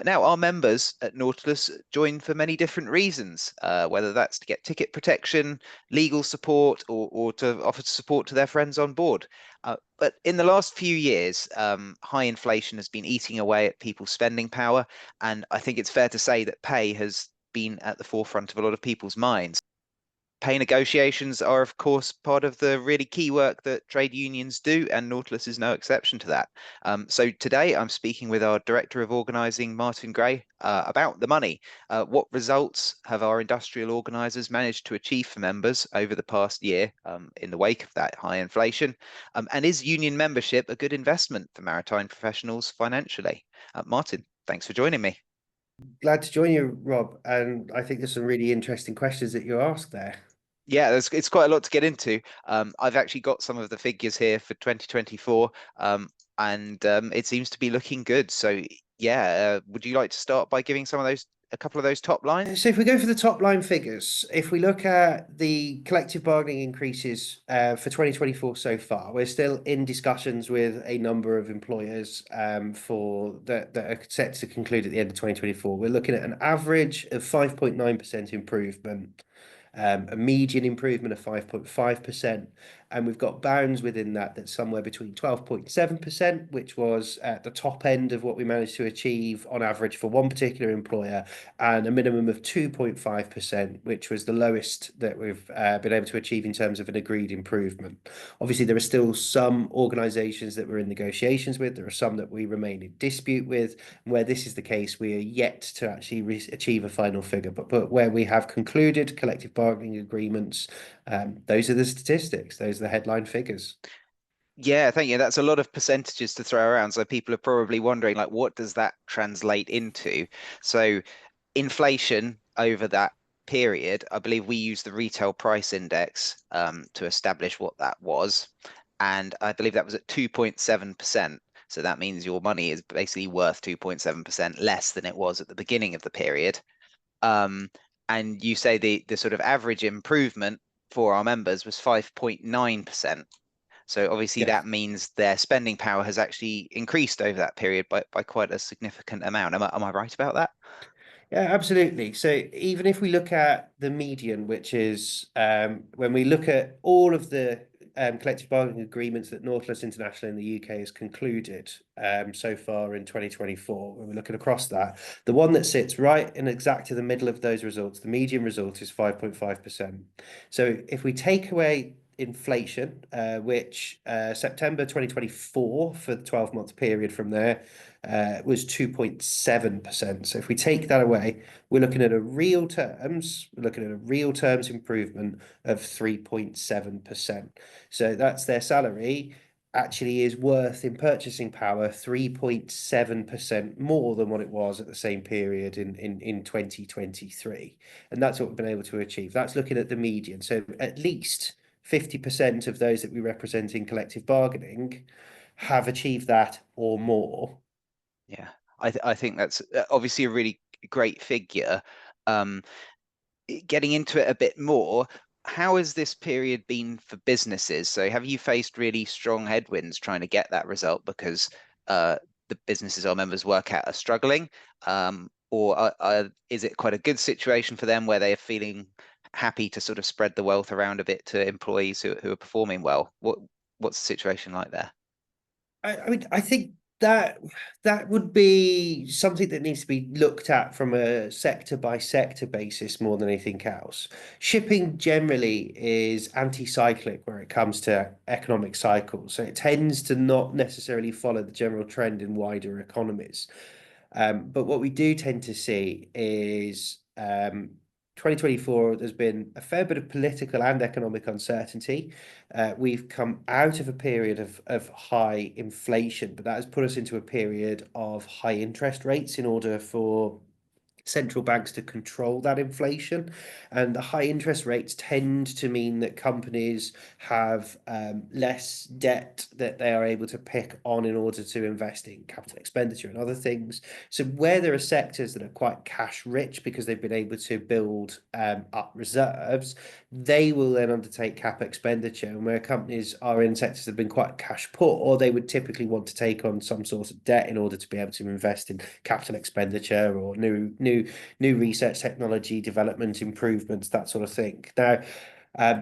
But now our members at Nautilus join for many different reasons, whether that's to get ticket protection, legal support, or to offer support to their friends on board. But in the last few years, high inflation has been eating away at people's spending power, and I think it's fair to say that pay has been at the forefront of a lot of people's minds. Pay negotiations are, of course, part of the really key work that trade unions do, and Nautilus is no exception to that. So today I'm speaking with our Director of Organising, Martyn Gray, about the money. What results have our industrial organisers managed to achieve for members over the past year in the wake of that high inflation? And is union membership a good investment for maritime professionals financially? Martyn, thanks for joining me. Glad to join you, Rob. And I think there's some really interesting questions that you asked there. Yeah, it's quite a lot to get into. I've actually got some of the figures here for 2024, and it seems to be looking good. So yeah, would you like to start by giving a couple of those top lines? So if we go for the top line figures, if we look at the collective bargaining increases for 2024 so far, we're still in discussions with a number of employers that are set to conclude at the end of 2024. We're looking at an average of 5.9% improvement. A median improvement of 5.5%, and we've got bounds within that that's somewhere between 12.7%, which was at the top end of what we managed to achieve on average for one particular employer, and a minimum of 2.5%, which was the lowest that we've been able to achieve in terms of an agreed improvement. Obviously, there are still some organisations that we're in negotiations with. There are some that we remain in dispute with. Where this is the case, we are yet to actually achieve a final figure, but where we have concluded collective bargaining agreements, those are the statistics, those are the headline figures. Yeah, thank you. That's a lot of percentages to throw around. So people are probably wondering, like, what does that translate into? So inflation over that period, I believe we used the retail price index to establish what that was. And I believe that was at 2.7%. So that means your money is basically worth 2.7% less than it was at the beginning of the period. Um, and you say the sort of average improvement for our members was 5.9%. So obviously Yes. that means their spending power has actually increased over that period by quite a significant amount. Am I right about that? Yeah, absolutely. So even if we look at the median, which is when we look at all of the collective bargaining agreements that Nautilus International in the UK has concluded so far in 2024, when we're looking across that, the one that sits right in exactly the middle of those results, the median result is 5.5%. So if we take away inflation, which September 2024 for the 12-month period from there was 2.7%. So if we take that away, we're looking at a real terms improvement of 3.7%. So that's their salary actually is worth in purchasing power 3.7% more than what it was at the same period in 2023. And that's what we've been able to achieve. That's looking at the median. So at least 50% of those that we represent in collective bargaining have achieved that or more. Yeah, I think that's obviously a really great figure. Um, Getting into it a bit more, how has this period been for businesses? So have you faced really strong headwinds trying to get that result because the businesses our members work at are struggling? Or is it quite a good situation for them where they are feeling happy to sort of spread the wealth around a bit to employees who are performing well? What's the situation like there? I mean, I think that would be something that needs to be looked at from a sector by sector basis more than anything else. Shipping generally is anti-cyclic where it comes to economic cycles, so it tends to not necessarily follow the general trend in wider economies. But what we do tend to see is 2024, there's been a fair bit of political and economic uncertainty. We've come out of a period of high inflation, but that has put us into a period of high interest rates in order for central banks to control that inflation. And the high interest rates tend to mean that companies have less debt that they are able to pick on in order to invest in capital expenditure and other things. So where there are sectors that are quite cash rich because they've been able to build up reserves, they will then undertake cap expenditure. And where companies are in sectors that have been quite cash poor, they would typically want to take on some sort of debt in order to be able to invest in capital expenditure or new research, technology development, improvements, that sort of thing. Now,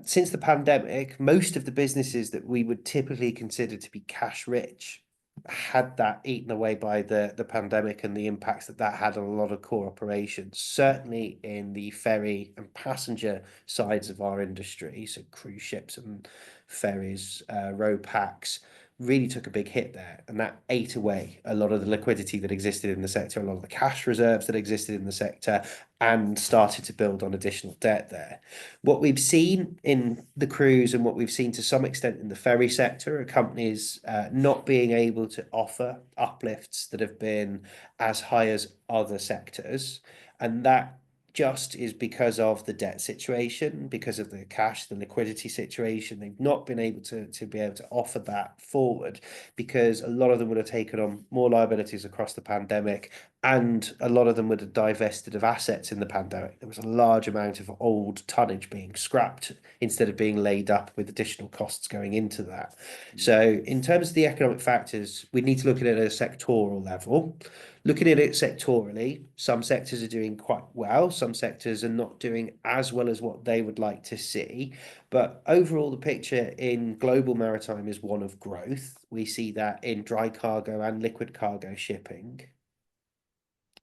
since the pandemic, most of the businesses that we would typically consider to be cash rich had that eaten away by the pandemic and the impacts that that had on a lot of core operations, certainly in the ferry and passenger sides of our industry, so cruise ships and ferries, row packs, really took a big hit there, and that ate away a lot of the liquidity that existed in the sector, a lot of the cash reserves that existed in the sector, and started to build on additional debt there. What we've seen in the cruise and what we've seen to some extent in the ferry sector are companies not being able to offer uplifts that have been as high as other sectors, and that just is because of the debt situation, because of the cash, the liquidity situation. They've not been able to be able to offer that forward because a lot of them would have taken on more liabilities across the pandemic, and a lot of them would have divested of assets in the pandemic. There was a large amount of old tonnage being scrapped instead of being laid up with additional costs going into that. So in terms of the economic factors, we need to look at it at a sectoral level. Looking at it sectorally, some sectors are doing quite well, some sectors are not doing as well as what they would like to see. But overall, the picture in global maritime is one of growth. We see that in dry cargo and liquid cargo shipping.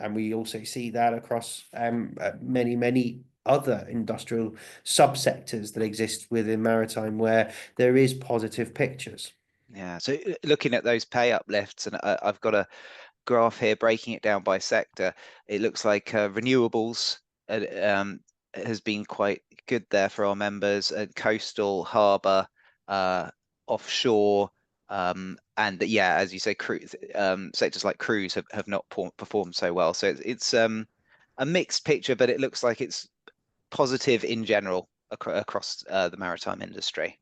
And we also see that across many other industrial subsectors that exist within maritime where there is positive pictures. Yeah, so looking at those pay uplifts, and I've got a graph here breaking it down by sector. It looks like renewables has been quite good there for our members, coastal, harbour, offshore, and yeah, as you say, cruise, sectors like cruise have not performed so well. So it's a mixed picture, but it looks like it's positive in general across the maritime industry.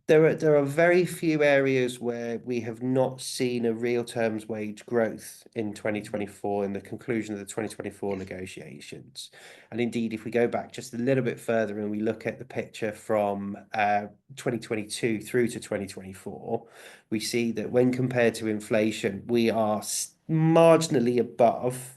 There are very few areas where we have not seen a real terms wage growth in 2024 in the conclusion of the 2024 negotiations. And indeed, if we go back just a little bit further and we look at the picture from 2022 through to 2024, we see that when compared to inflation, we are marginally above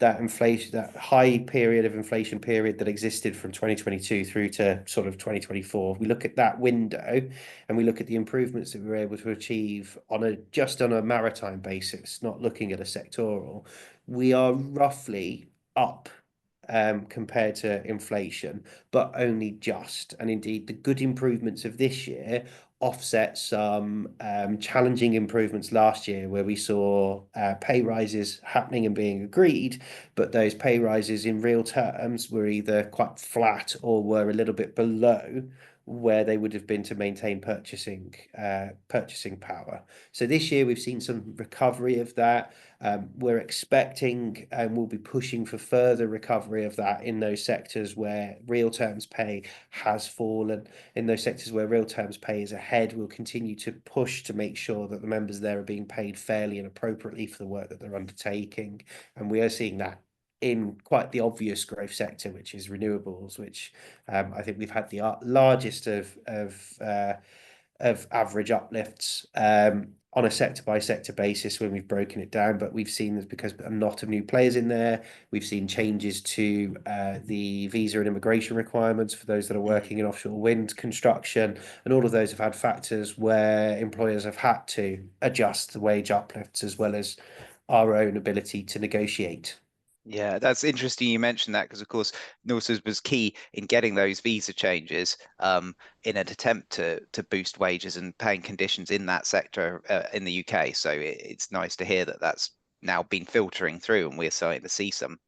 that inflation, that high period of inflation period that existed from 2022 through to sort of 2024. We look at that window and we look at the improvements that we were able to achieve on a just on a maritime basis, not looking at a sectoral, we are roughly up compared to inflation, but only just. And indeed, the good improvements of this year offset some challenging improvements last year where we saw pay rises happening and being agreed, but those pay rises in real terms were either quite flat or were a little bit below where they would have been to maintain purchasing power. So this year we've seen some recovery of that. We're expecting and we'll be pushing for further recovery of that in those sectors where real terms pay has fallen. In those sectors where real terms pay is ahead, we'll continue to push to make sure that the members there are being paid fairly and appropriately for the work that they're undertaking. And we are seeing that in quite the obvious growth sector, which is renewables, which I think we've had the largest of average uplifts on a sector by sector basis when we've broken it down. But we've seen this because a lot of new players in there. We've seen changes to the visa and immigration requirements for those that are working in offshore wind construction, and all of those have had factors where employers have had to adjust the wage uplifts as well as our own ability to negotiate. Yeah, that's interesting you mentioned that because, of course, Nautilus was key in getting those visa changes in an attempt to boost wages and paying conditions in that sector in the UK. So it's nice to hear that that's now been filtering through and we're starting to see some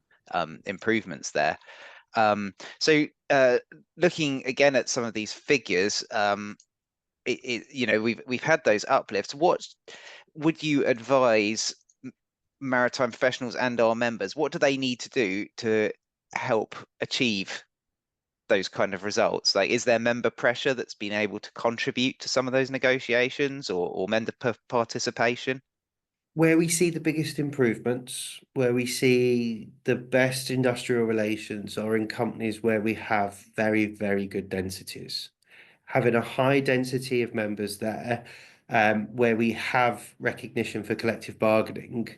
improvements there. So looking again at some of these figures, you know, we've had those uplifts. What would you advise maritime professionals and our members, what do they need to do to help achieve those kind of results? Like, is there member pressure that's been able to contribute to some of those negotiations, or member participation? Where we see the biggest improvements, where we see the best industrial relations, are in companies where we have very, very good densities. Having a high density of members there, where we have recognition for collective bargaining,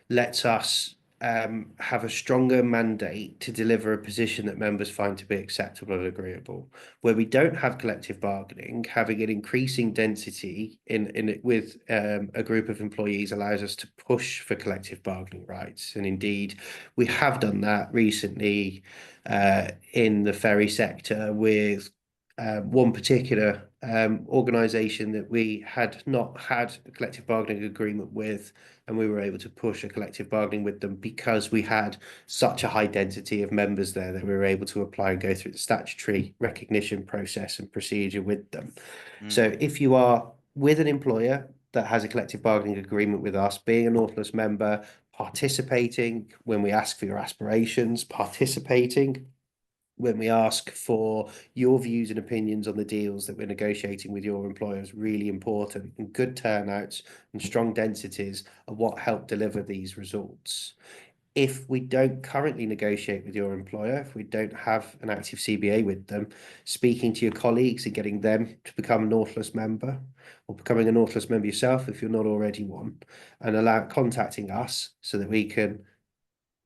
lets us have a stronger mandate to deliver a position that members find to be acceptable and agreeable. Where we don't have collective bargaining, having an increasing density in it with a group of employees allows us to push for collective bargaining rights. And indeed, we have done that recently in the ferry sector with one particular organisation that we had not had a collective bargaining agreement with, and we were able to push a collective bargaining with them because we had such a high density of members there that we were able to apply and go through the statutory recognition process and procedure with them. Mm, So if you are with an employer that has a collective bargaining agreement with us, being a Nautilus member, participating when we ask for your aspirations, participating when we ask for your views and opinions on the deals that we're negotiating with your employer is really important. And good turnouts and strong densities are what help deliver these results. If we don't currently negotiate with your employer, if we don't have an active CBA with them, speaking to your colleagues and getting them to become a Nautilus member, or becoming a Nautilus member yourself if you're not already one, and contacting us so that we can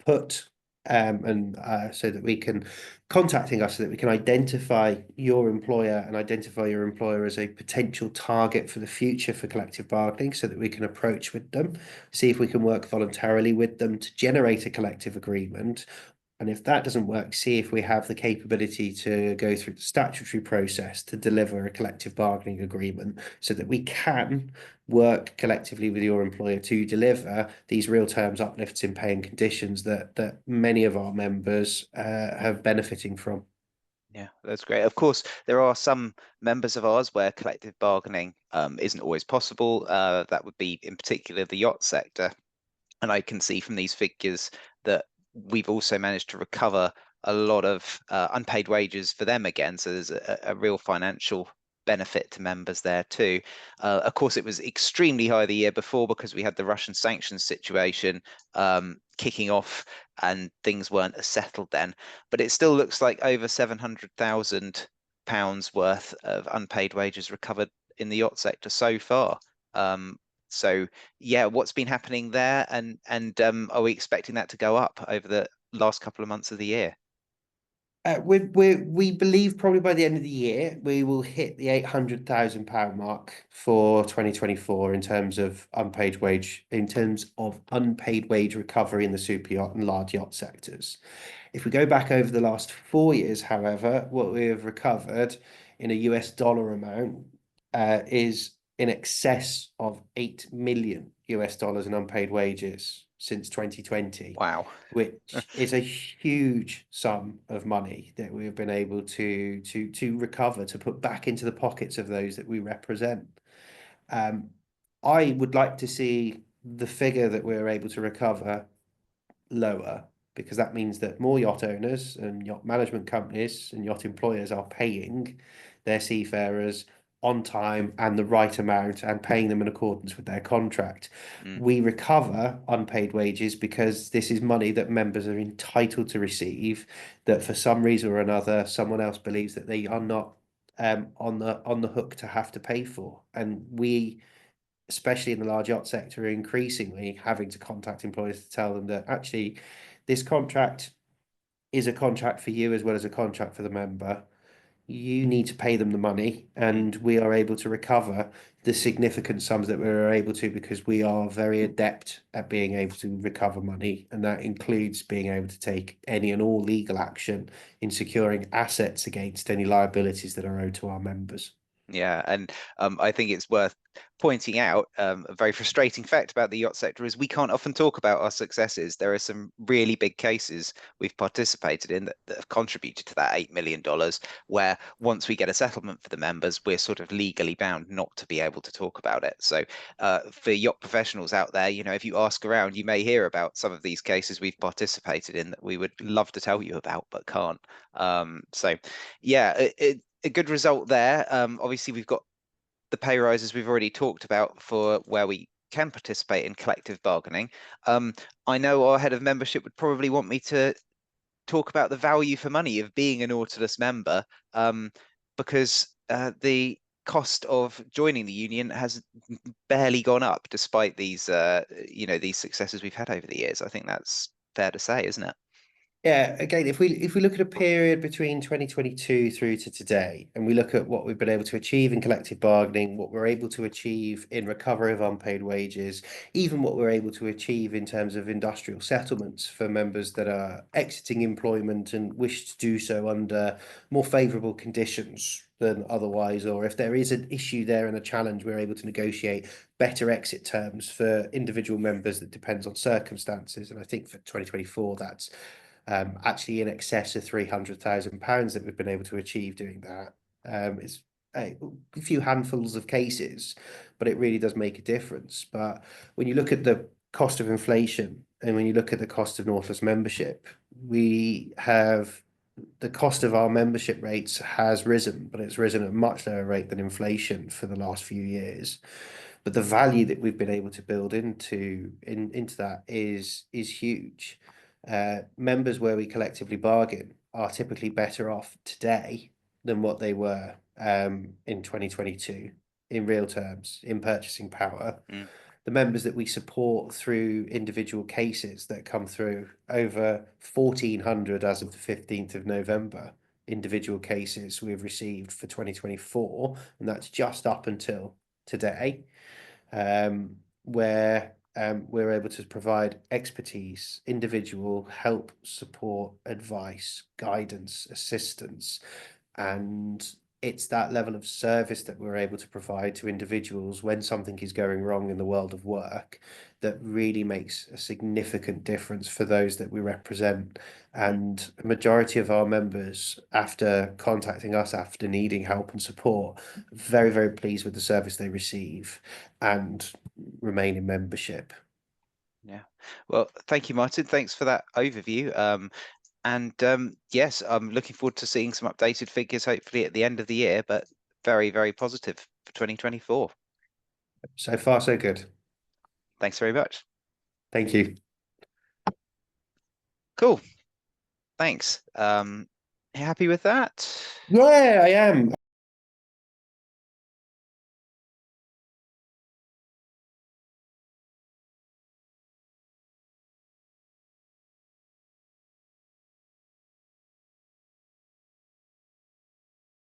put and so that we can contacting us so that we can identify your employer and identify your employer as a potential target for the future for collective bargaining so that we can approach with them, see if we can work voluntarily with them to generate a collective agreement. And if that doesn't work, see if we have the capability to go through the statutory process to deliver a collective bargaining agreement so that we can work collectively with your employer to deliver these real terms uplifts in pay and conditions that many of our members have benefiting from. yeah, that's great. Of course, there are some members of ours where collective bargaining isn't always possible. That would be in particular the yacht sector. And I can see from these figures that we've also managed to recover a lot of unpaid wages for them again. So there's a real financial benefit to members there too. Of course, it was extremely high the year before because we had the Russian sanctions situation kicking off and things weren't as settled then. But it still looks like over £700,000 worth of unpaid wages recovered in the yacht sector so far. So yeah, what's been happening there, and are we expecting that to go up over the last couple of months of the year? We believe probably by the end of the year we will hit the £800,000 mark for 2024 in terms of unpaid wage recovery in the super yacht and large yacht sectors. If we go back over the last 4 years, however, what we have recovered in a US dollar amount is in excess of 8 million US dollars in unpaid wages since 2020, Wow. which is a huge sum of money that we've been able to recover, to put back into the pockets of those that we represent. I would like to see the figure that we're able to recover lower, because that means that more yacht owners and yacht management companies and yacht employers are paying their seafarers on time and the right amount and paying them in accordance with their contract. Mm, We recover unpaid wages because this is money that members are entitled to receive, that for some reason or another, someone else believes that they are not on the hook to have to pay for. And we, especially in the large yacht sector, are increasingly having to contact employers to tell them that actually this contract is a contract for you as well as a contract for the member. You need to pay them the money, mm. and we are able to recover the significant sums that we're able to because we are very adept at being able to recover money, and that includes being able to take any and all legal action in securing assets against any liabilities that are owed to our members. Yeah, and I think it's worth pointing out a very frustrating fact about the yacht sector is we can't often talk about our successes. There are some really big cases we've participated in that have contributed to that $8 million, where once we get a settlement for the members, we're sort of legally bound not to be able to talk about it. So for yacht professionals out there, if you ask around, you may hear about some of these cases we've participated in that we would love to tell you about, but can't. So yeah, a good result there. Obviously, we've got the pay rises we've already talked about for where we can participate in collective bargaining. I know our head of membership would probably want me to talk about the value for money of being a Nautilus member, because the cost of joining the union has barely gone up despite these successes we've had over the years. I think that's fair to say, isn't it? Yeah, again, if we look at a period between 2022 through to today, and we look at what we've been able to achieve in collective bargaining, what we're able to achieve in recovery of unpaid wages, even what we're able to achieve in terms of industrial settlements for members that are exiting employment and wish to do so under more favourable conditions than otherwise, or if there is an issue there and a challenge, we're able to negotiate better exit terms for individual members that depends on circumstances. And I think for 2024, that's actually in excess of £300,000 that we've been able to achieve doing that. It's a few handfuls of cases, but it really does make a difference. But when you look at the cost of inflation and when you look at the cost of Nautilus membership, we have the cost of our membership rates has risen, but it's risen at a much lower rate than inflation for the last few years. But the value that we've been able to build into that is huge. Members where we collectively bargain are typically better off today than what they were in 2022 in real terms, in purchasing power. Mm. The members that we support through individual cases that come through over 1,400 as of the 15th of November, individual cases we've received for 2024, and that's just up until today, where we're able to provide expertise, individual help, support, advice, guidance, assistance, and it's that level of service that we're able to provide to individuals when something is going wrong in the world of work that really makes a significant difference for those that we represent. Mm. And a majority of our members, after contacting us, after needing help and support, very, very pleased with the service they receive and remain in membership. Yeah. Well, thank you, Martin. Thanks for that overview. And yes, I'm looking forward to seeing some updated figures, hopefully at the end of the year, but very, very positive for 2024. So far, so good. Thanks very much. Thank you. Cool. Thanks. Happy with that? Yeah, I am.